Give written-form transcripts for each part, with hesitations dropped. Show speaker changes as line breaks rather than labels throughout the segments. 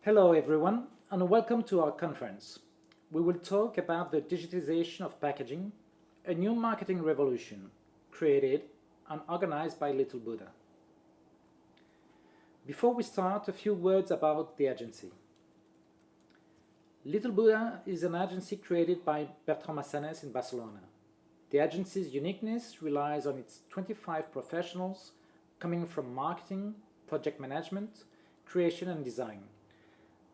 Hello everyone and welcome to our conference. We will talk about the digitalization of packaging, a new marketing revolution created and organized by Little Buddha. Before we start, a few words about the agency. Little Buddha is an agency created by Bertrand Massanes in Barcelona. The agency's uniqueness relies on its 25 professionals coming from marketing, project management, creation and design.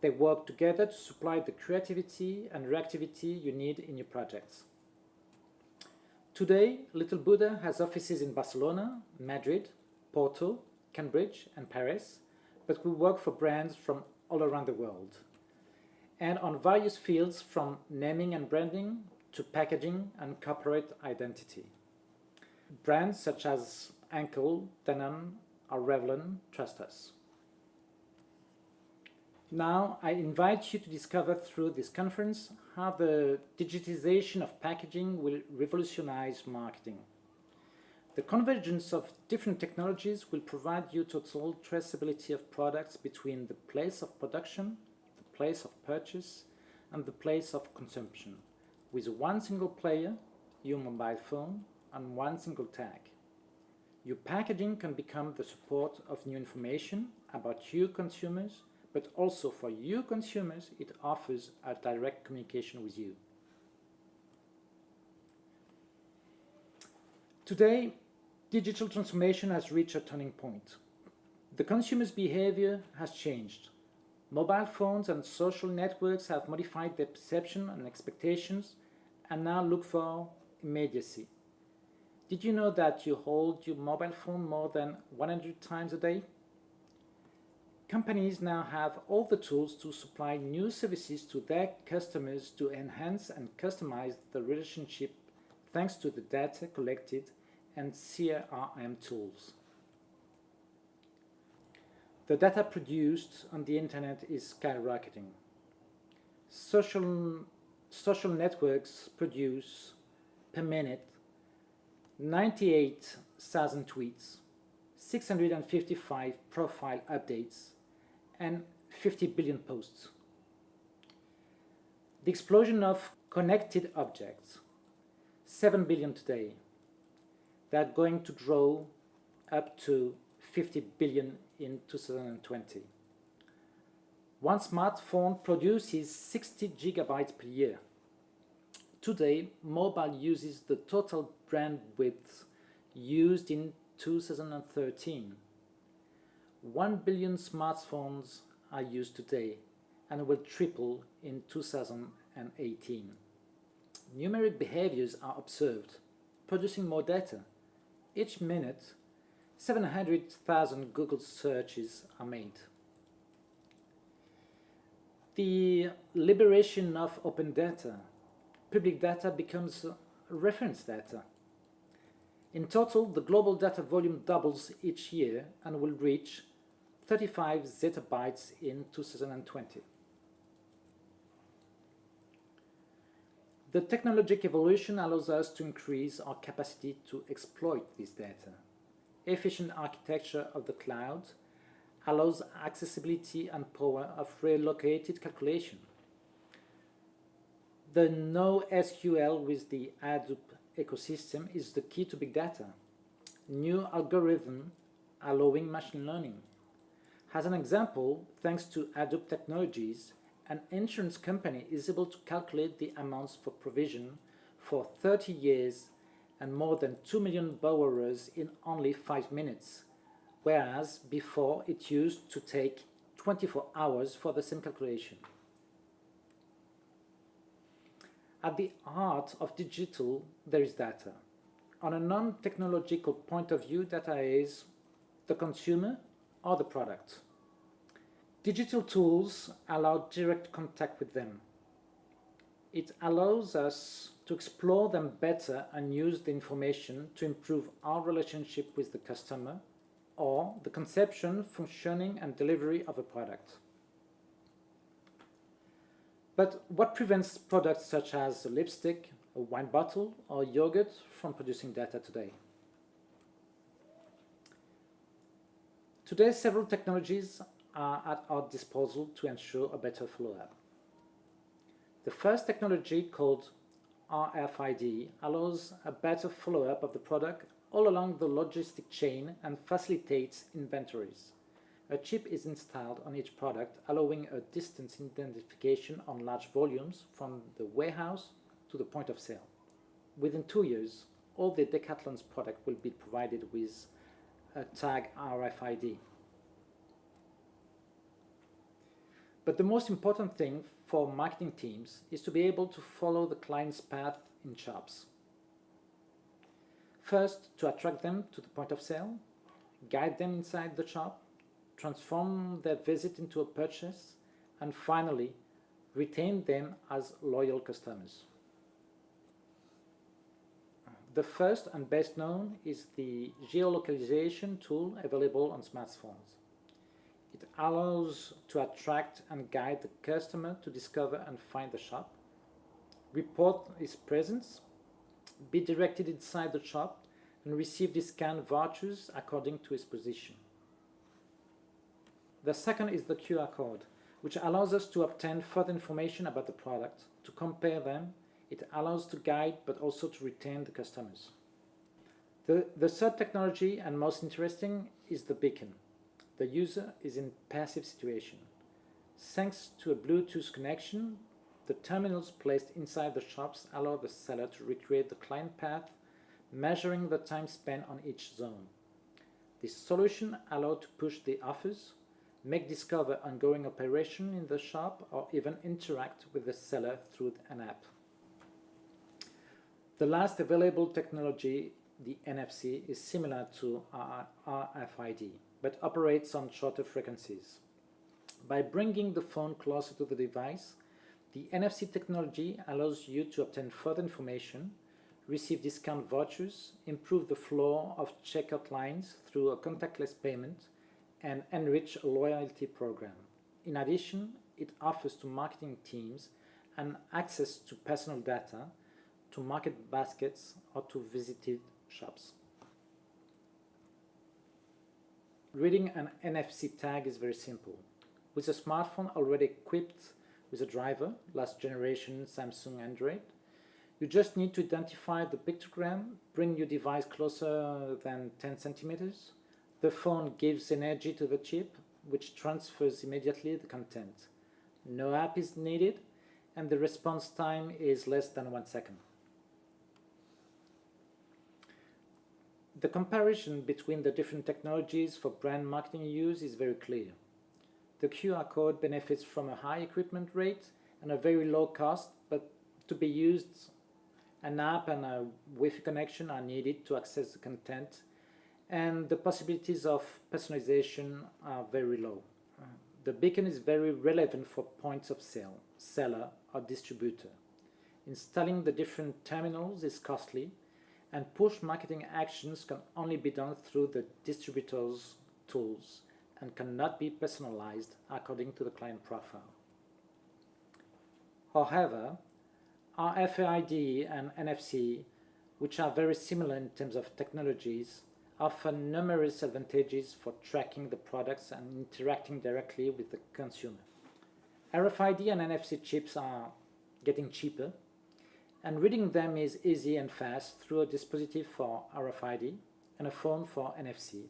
They work together to supply the creativity and reactivity you need in your projects. Today, Little Buddha has offices in Barcelona, Madrid, Porto, Cambridge and Paris, but we work for brands from all around the world and on various fields from naming and branding to packaging and corporate identity. Brands such as Henkel, Danone or Revlon trust us. Now, I invite you to discover through this conference how the digitization of packaging will revolutionize marketing. The convergence of different technologies will provide you total traceability of products between the place of production, the place of purchase, and the place of consumption, with one single player, your mobile phone, and one single tag. Your packaging can become the support of new information about you consumers, but also for you consumers, it offers a direct communication with you. Today, digital transformation has reached a turning point. The consumer's behavior has changed. Mobile phones and social networks have modified their perception and expectations and now look for immediacy. Did you know that you hold your mobile phone more than 100 times a day? Companies now have all the tools to supply new services to their customers to enhance and customize the relationship thanks to the data collected and CRM tools. The data produced on the internet is skyrocketing. Social networks produce per minute 98,000 tweets, 655 profile updates, and 50 billion posts. The explosion of connected objects, 7 billion today. They are going to grow up to 50 billion in 2020. One smartphone produces 60 gigabytes per year. Today, mobile uses the total bandwidth used in 2013. 1 billion smartphones are used today and will triple in 2018. Numeric behaviors are observed, producing more data. Each minute, 700,000 Google searches are made. The liberation of open data, public data becomes reference data. In total, the global data volume doubles each year and will reach 35 zettabytes in 2020. The technological evolution allows us to increase our capacity to exploit this data. Efficient architecture of the cloud allows accessibility and power of relocated calculation. The NoSQL with the Hadoop ecosystem is the key to big data. New algorithm allowing machine learning. As an example, thanks to Hadoop technologies, an insurance company is able to calculate the amounts for provision for 30 years and more than 2 million borrowers in only 5 minutes, whereas before it used to take 24 hours for the same calculation. At the heart of digital, there is data. On a non-technological point of view, data is the consumer or the product. Digital tools allow direct contact with them. It allows us to explore them better and use the information to improve our relationship with the customer or the conception, functioning and delivery of a product. But what prevents products such as a lipstick, a wine bottle or yogurt from producing data today? Today, several technologies are at our disposal to ensure a better follow-up. The first technology, called RFID, allows a better follow-up of the product all along the logistic chain and facilitates inventories. A chip is installed on each product, allowing a distance identification on large volumes from the warehouse to the point of sale. Within 2 years, all the Decathlon's product will be provided with a tag RFID. But the most important thing for marketing teams is to be able to follow the client's path in shops. First, to attract them to the point of sale, guide them inside the shop, transform their visit into a purchase, and finally, retain them as loyal customers. The first and best known is the geolocalization tool available on smartphones. It allows to attract and guide the customer to discover and find the shop, report his presence, be directed inside the shop, and receive discount vouchers according to his position. The second is the QR code, which allows us to obtain further information about the product, to compare them. It allows to guide but also to retain the customers. The third technology, and most interesting, is the beacon. The user is in passive situation. Thanks to a Bluetooth connection, the terminals placed inside the shops allow the seller to recreate the client path, measuring the time spent on each zone. This solution allows to push the offers, make discover ongoing operation in the shop, or even interact with the seller through an app. The last available technology, the NFC, is similar to RFID, but operates on shorter frequencies. By bringing the phone closer to the device, the NFC technology allows you to obtain further information, receive discount vouchers, improve the flow of checkout lines through a contactless payment, and enrich a loyalty program. In addition, it offers to marketing teams an access to personal data, to market baskets, or to visited shops. Reading an NFC tag is very simple. With a smartphone already equipped with a driver, last generation Samsung Android, you just need to identify the pictogram, bring your device closer than 10 centimeters. The phone gives energy to the chip, which transfers immediately the content. No app is needed, and the response time is less than 1 second. The comparison between the different technologies for brand marketing use is very clear. The QR code benefits from a high equipment rate and a very low cost, but to be used, an app and a Wi-Fi connection are needed to access the content, and the possibilities of personalization are very low. The beacon is very relevant for points of sale, seller, or distributor. Installing the different terminals is costly, and push marketing actions can only be done through the distributor's tools and cannot be personalized according to the client profile. However, RFID and NFC, which are very similar in terms of technologies, offer numerous advantages for tracking the products and interacting directly with the consumer. RFID and NFC chips are getting cheaper, and reading them is easy and fast through a dispositive for RFID and a phone for NFC,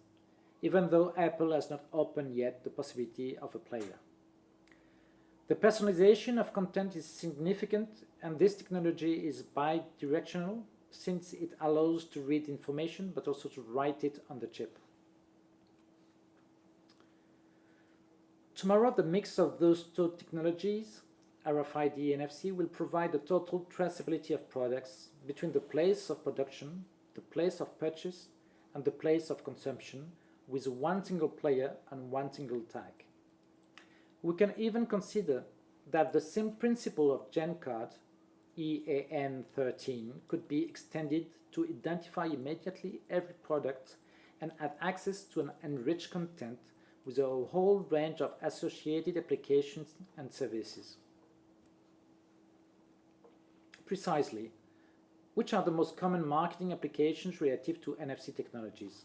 even though Apple has not opened yet the possibility of a player. The personalization of content is significant, and this technology is bi-directional, since it allows to read information but also to write it on the chip. Tomorrow, the mix of those two technologies, RFID and NFC, will provide a total traceability of products between the place of production, the place of purchase, and the place of consumption, with one single player and one single tag. We can even consider that the same principle of GenCard, EAN13, could be extended to identify immediately every product and add access to an enriched content with a whole range of associated applications and services. Precisely, which are the most common marketing applications relative to NFC technologies?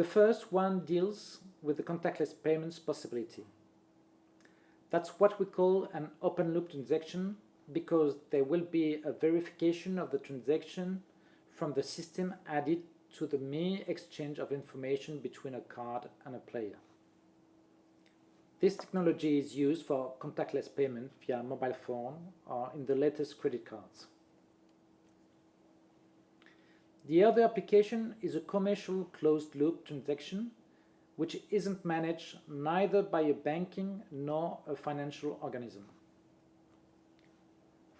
The first one deals with the contactless payments possibility. That's what we call an open loop transaction, because there will be a verification of the transaction from the system added to the mere exchange of information between a card and a player. This technology is used for contactless payment via mobile phone or in the latest credit cards. The other application is a commercial closed-loop transaction, which isn't managed neither by a banking nor a financial organism.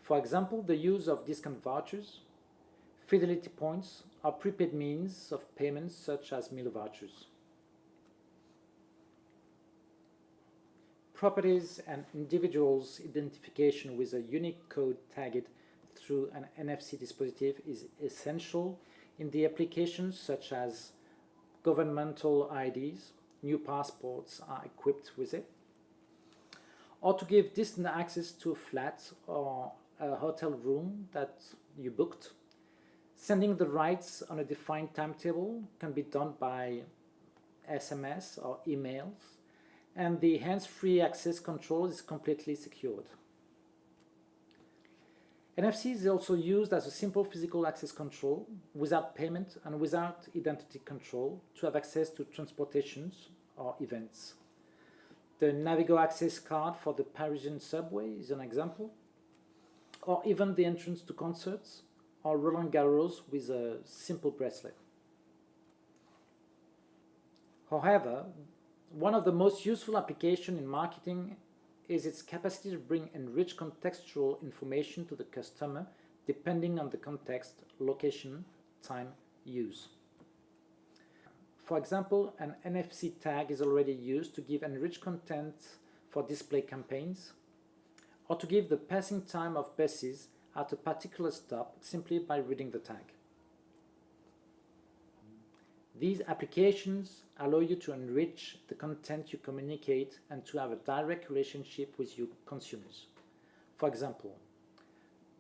For example, the use of discount vouchers, fidelity points, or prepaid means of payments such as meal vouchers. Properties and individuals' identification with a unique code tagged through an NFC dispositif is essential in the applications such as governmental IDs, new passports are equipped with it, or to give distant access to a flat or a hotel room that you booked. Sending the rights on a defined timetable can be done by SMS or emails, and the hands-free access control is completely secured. NFC is also used as a simple physical access control without payment and without identity control to have access to transportations or events. The Navigo access card for the Parisian subway is an example, or even the entrance to concerts or Roland Garros with a simple bracelet. However, one of the most useful applications in marketing is its capacity to bring enriched contextual information to the customer depending on the context, location, time, use. For example, an NFC tag is already used to give enriched content for display campaigns, or to give the passing time of buses at a particular stop simply by reading the tag. These applications allow you to enrich the content you communicate and to have a direct relationship with your consumers. For example,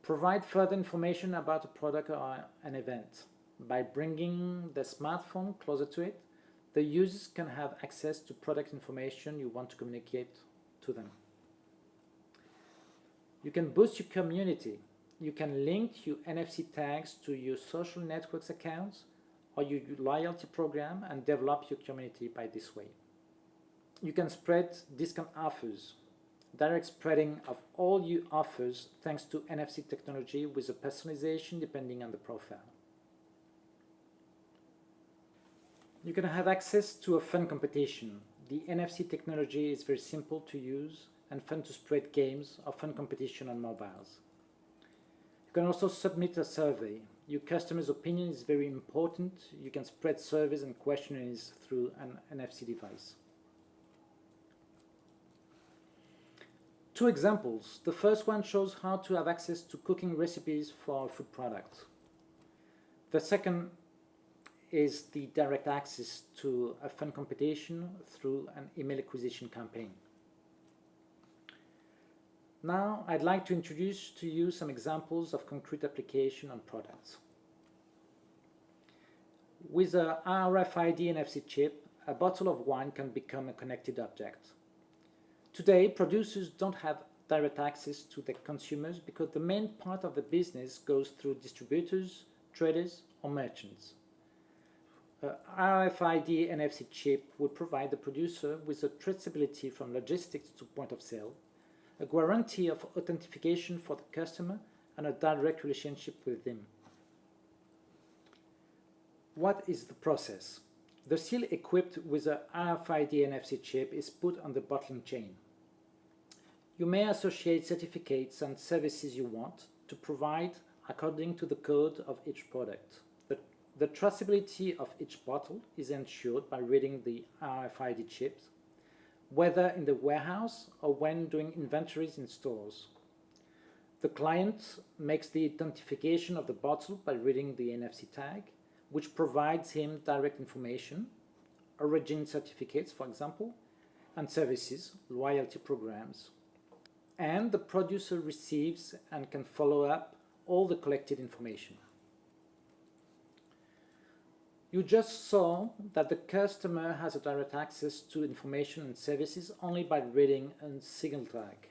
provide further information about a product or an event. By bringing the smartphone closer to it, the users can have access to product information you want to communicate to them. You can boost your community. You can link your NFC tags to your social networks accounts or your loyalty program and develop your community by this way. You can spread discount offers, direct spreading of all your offers thanks to NFC technology with a personalization depending on the profile. You can have access to a fun competition. The NFC technology is very simple to use and fun to spread games or fun competition on mobiles. You can also submit a survey. Your customer's opinion is very important. You can spread surveys and questionnaires through an NFC device. Two examples. The first one shows how to have access to cooking recipes for a food product. The second is the direct access to a fun competition through an email acquisition campaign. Now, I'd like to introduce to you some examples of concrete application on products. With a RFID NFC chip, a bottle of wine can become a connected object. Today, producers don't have direct access to their consumers because the main part of the business goes through distributors, traders, or merchants. A RFID NFC chip would provide the producer with a traceability from logistics to point of sale, a guarantee of authentication for the customer, and a direct relationship with them. What is the process? The seal equipped with a RFID NFC chip is put on the bottling chain. You may associate certificates and services you want to provide according to the code of each product. The traceability of each bottle is ensured by reading the RFID chips, whether in the warehouse or when doing inventories in stores. The client makes the identification of the bottle by reading the NFC tag, which provides him direct information, origin certificates, for example, and services, loyalty programs. And the producer receives and can follow up all the collected information. You just saw that the customer has a direct access to information and services only by reading a single tag.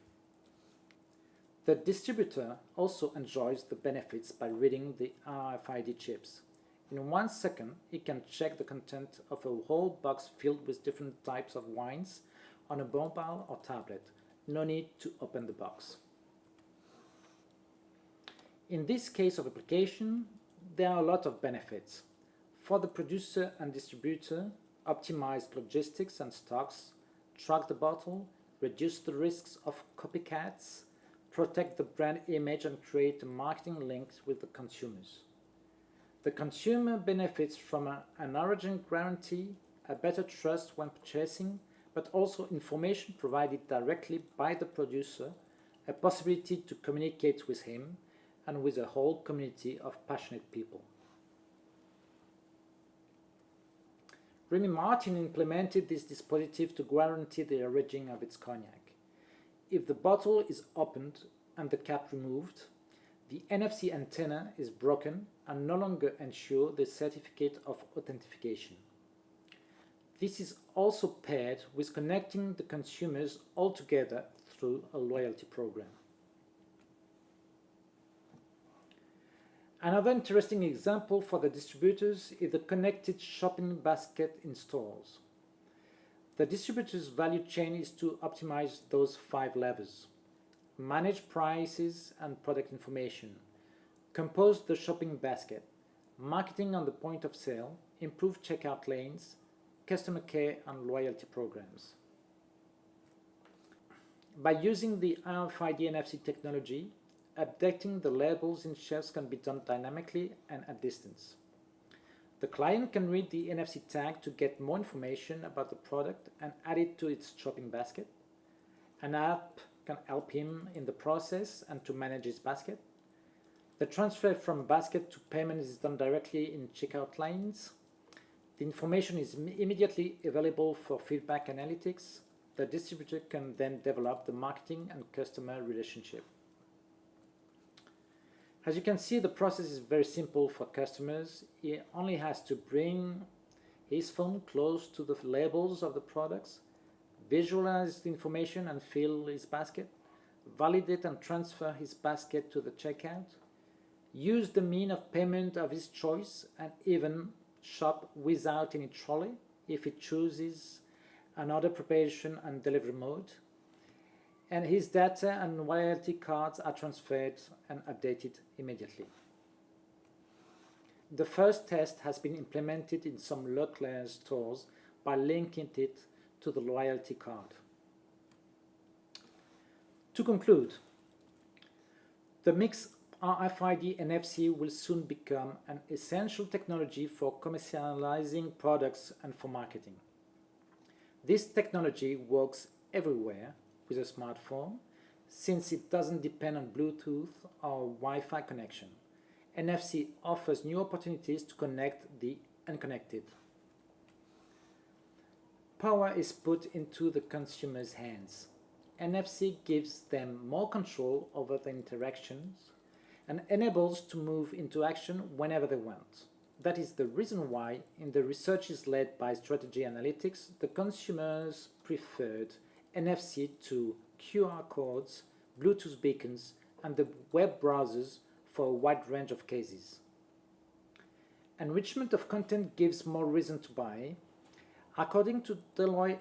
The distributor also enjoys the benefits by reading the RFID chips. In 1 second, he can check the content of a whole box filled with different types of wines on a mobile or tablet. No need to open the box. In this case of application, there are a lot of benefits. For the producer and distributor, optimize logistics and stocks, track the bottle, reduce the risks of copycats, protect the brand image and create a marketing link with the consumers. The consumer benefits from an origin guarantee, a better trust when purchasing, but also information provided directly by the producer, a possibility to communicate with him and with a whole community of passionate people. Remy Martin implemented this dispositif to guarantee the origin of its cognac. If the bottle is opened and the cap removed, the NFC antenna is broken and no longer ensure the certificate of authentication. This is also paired with connecting the consumers all together through a loyalty program. Another interesting example for the distributors is the connected shopping basket in stores. The distributor's value chain is to optimize those 5 levers: manage prices and product information, compose the shopping basket, marketing on the point of sale, improve checkout lanes, customer care and loyalty programs. By using the RFID NFC technology, updating the labels in shelves can be done dynamically and at distance. The client can read the NFC tag to get more information about the product and add it to its shopping basket. An app can help him in the process and to manage his basket. The transfer from basket to payment is done directly in checkout lanes. The information is immediately available for feedback analytics. The distributor can then develop the marketing and customer relationship. As you can see, the process is very simple for customers. He only has to bring his phone close to the labels of the products, visualize the information and fill his basket, validate and transfer his basket to the checkout, use the mean of payment of his choice, and even shop without any trolley if he chooses another preparation and delivery mode. And his data and loyalty cards are transferred and updated immediately. The first test has been implemented in some localized stores by linking it to the loyalty card. To conclude, the mix RFID NFC will soon become an essential technology for commercializing products and for marketing. This technology works everywhere with a smartphone, since it doesn't depend on Bluetooth or Wi-Fi connection. NFC offers new opportunities to connect the unconnected. Power is put into the consumer's hands. NFC gives them more control over the interactions and enables to move into action whenever they want. That is the reason why, in the researches led by Strategy Analytics, the consumers preferred NFC to QR codes, Bluetooth beacons, and the web browsers for a wide range of cases. Enrichment of content gives more reason to buy. According to Deloitte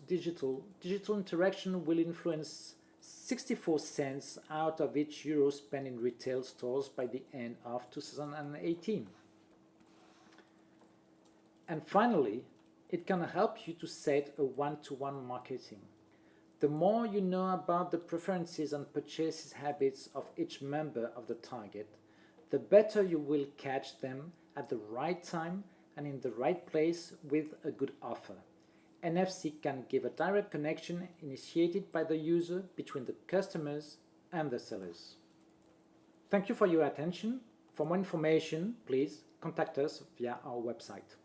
Digital interaction will influence 64 cents out of each euro spent in retail stores by the end of 2018. And finally, it can help you to set a one-to-one marketing. The more you know about the preferences and purchases habits of each member of the target, the better you will catch them at the right time and in the right place with a good offer. NFC can give a direct connection initiated by the user between the customers and the sellers. Thank you for your attention. For more information, please contact us via our website.